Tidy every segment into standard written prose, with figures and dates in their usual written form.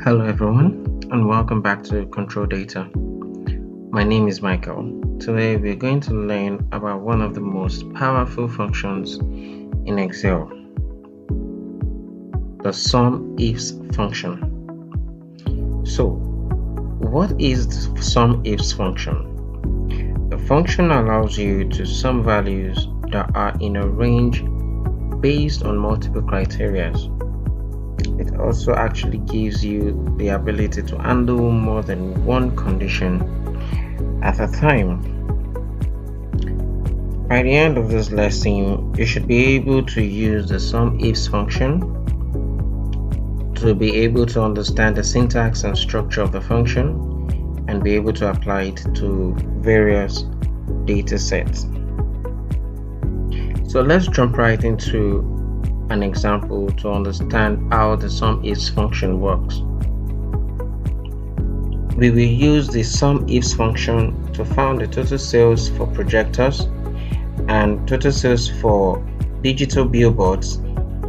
Hello everyone, and welcome back to Control Data. My name is Michael. Today we're going to learn about one of the most powerful functions in Excel, the SUMIFS function. So, what is the SUMIFS function? The function allows you to sum values that are in a range based on multiple criteria. It also actually gives you the ability to handle more than one condition at a time. By the end of this lesson, you should be able to use the SUMIFS function to be able to understand the syntax and structure of the function and be able to apply it to various data sets. So let's jump right into an example to understand how the SUMIFS function works. We will use the SUMIFS function to find the total sales for projectors and total sales for digital billboards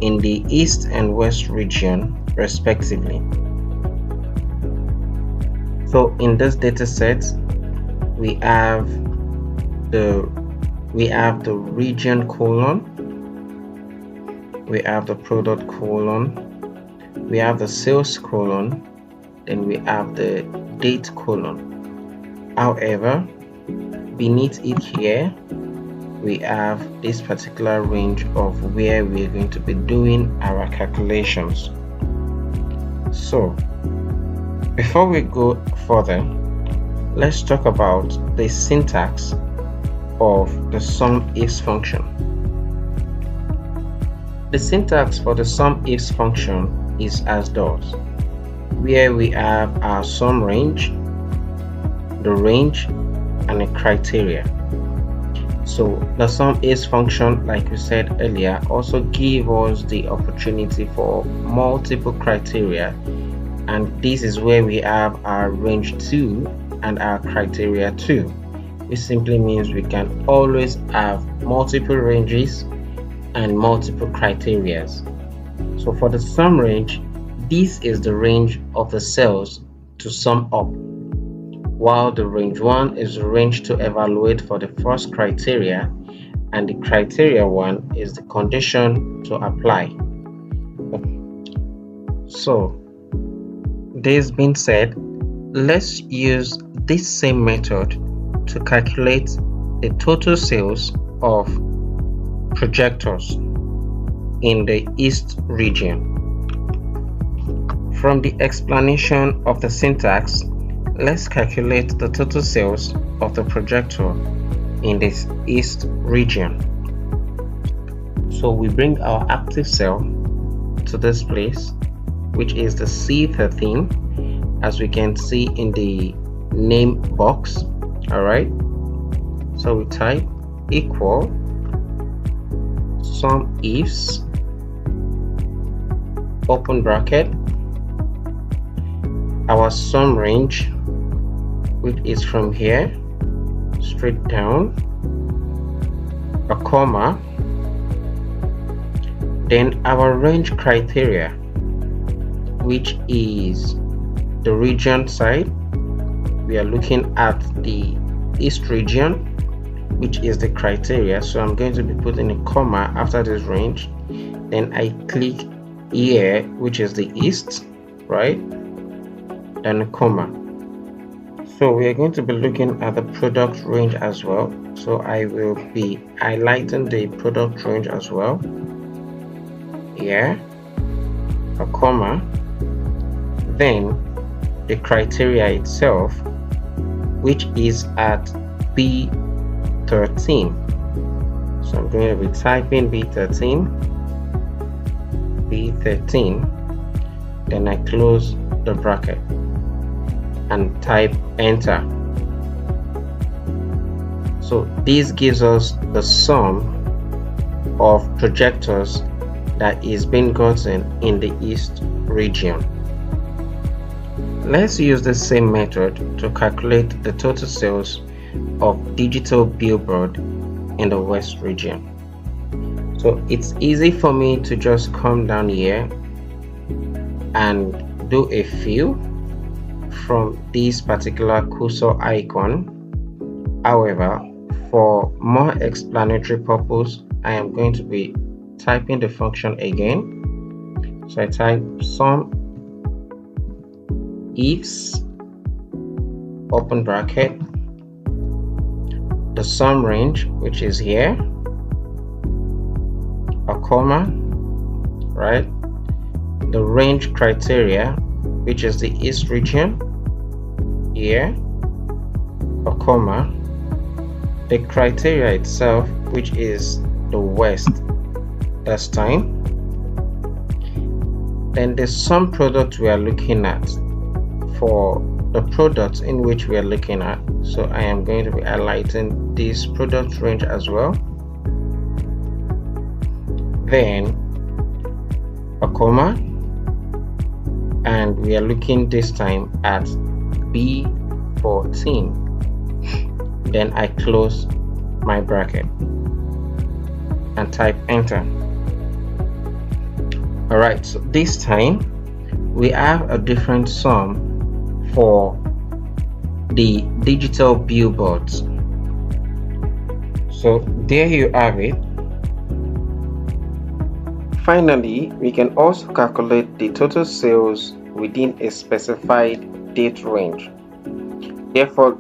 in the East and West region respectively. So in this data set we have the region colon, we have the product colon, we have the sales colon, then we have the date colon. However, beneath it here we have this particular range of where we are going to be doing our calculations. So before we go further, let's talk about the syntax of the SUMIFS function. The syntax for the SUMIFS function is as does, where we have our sum range, the range, and a criteria. So the SUMIFS function, like we said earlier, also gives us the opportunity for multiple criteria, and this is where we have our range 2 and our criteria 2, which simply means we can always have multiple ranges and multiple criteria. So for the sum range, this is the range of the cells to sum up, while the range 1 is the range to evaluate for the first criteria, and the criteria 1 is the condition to apply. So this being said, let's use this same method to calculate the total sales of projectors in the East region. From the explanation of the syntax, let's calculate the total sales of the projector in this East region. So we bring our active cell to this place, which is the C13, as we can see in the name box. Alright, so we type equal SUMIFS open bracket, our sum range, which is from here straight down, a comma, then our range criteria, which is the region side. We are looking at the East region, which is the criteria, so I'm going to be putting a comma after this range. Then I click here, which is the East, right, then a comma. So we are going to be looking at the product range as well, so I will be highlighting the product range as well. Here, a comma, then the criteria itself, which is at B13. So I'm going to be typing B13, then I close the bracket and type enter. So this gives us the sum of projectors that is being gotten in the East region. Let's use the same method to calculate the total sales of digital billboard in the West region. So it's easy for me to just come down here and do a fill from this particular cursor icon. However, for more explanatory purpose, I am going to be typing the function again. So I type SUMIFS open bracket, the sum range, which is here, a comma, right, the range criteria, which is the east region, here, a comma, the criteria itself, which is the west this time, then the sum product we are looking at for the product in which we are looking at. So I am going to be highlighting this product range as well, then a comma, and we are looking this time at B14. Then I close my bracket and type enter. Alright, so this time we have a different sum for the digital billboards. So there you have it. Finally, we can also calculate the total sales within a specified date range. Therefore,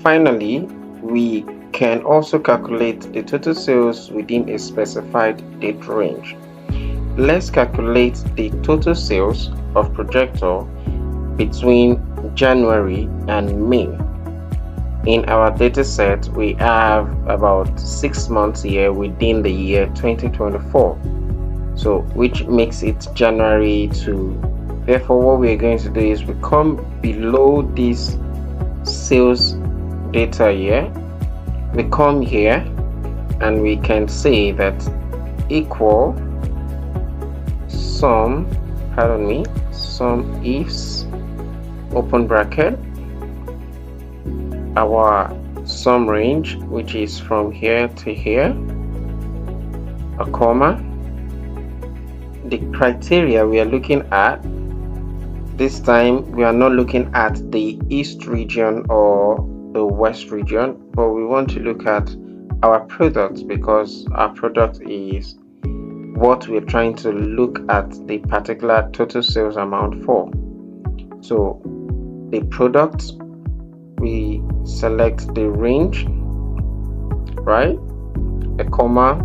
finally, we can also calculate the total sales within a specified date range. Let's calculate the total sales of projector between January and May. In our data set, we have about 6 months here within the year 2024, so which makes it January to. Therefore, what we're going to do is we come below this sales data here, we come here and we can say that equal SUMIFS open bracket, our sum range, which is from here to here, a comma, the criteria we are looking at. This time we are not looking at the east region or the west region, but we want to look at our product, because our product is what we're trying to look at the particular total sales amount for. So the product, we select the range, right, a comma,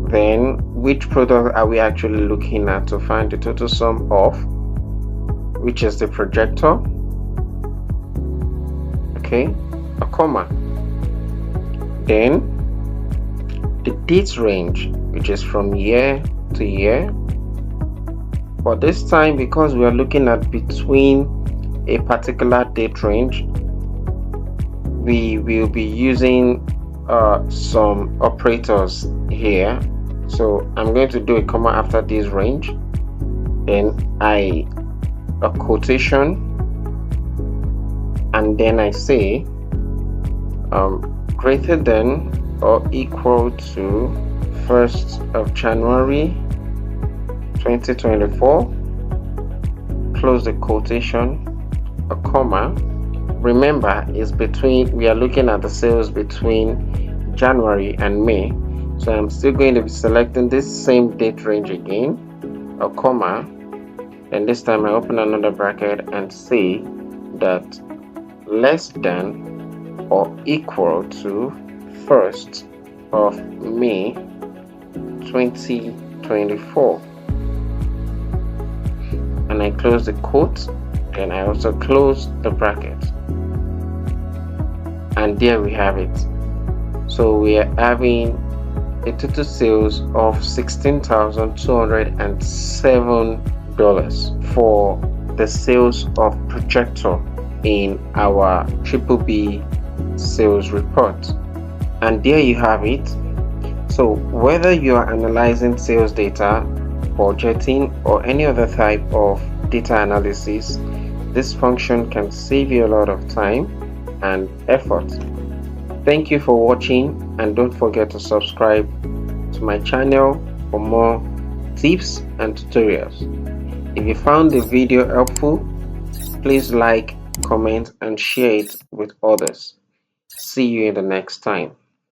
then which product are we actually looking at to find the total sum of, which is the projector, okay, a comma, then the date range, which is from year to year. But this time, because we are looking at between a particular date range, we will be using some operators here. So I'm going to do a comma after this range, then a quotation, and then I say greater than or equal to 1st of January 2024, close the quotation, a comma. Remember, is between, we are looking at the sales between January and May, so I'm still going to be selecting this same date range again, a comma, and this time I open another bracket and say that less than or equal to 1st of May 2024, and I close the quote, and I also close the bracket, and there we have it. So we are having a total sales of $16,207 for the sales of projector in our BBB sales report. And there you have it. So whether you are analyzing sales data, budgeting, or any other type of data analysis, this function can save you a lot of time and effort. Thank you for watching, and don't forget to subscribe to my channel for more tips and tutorials. If you found the video helpful, please like, comment, and share it with others. See you in the next time.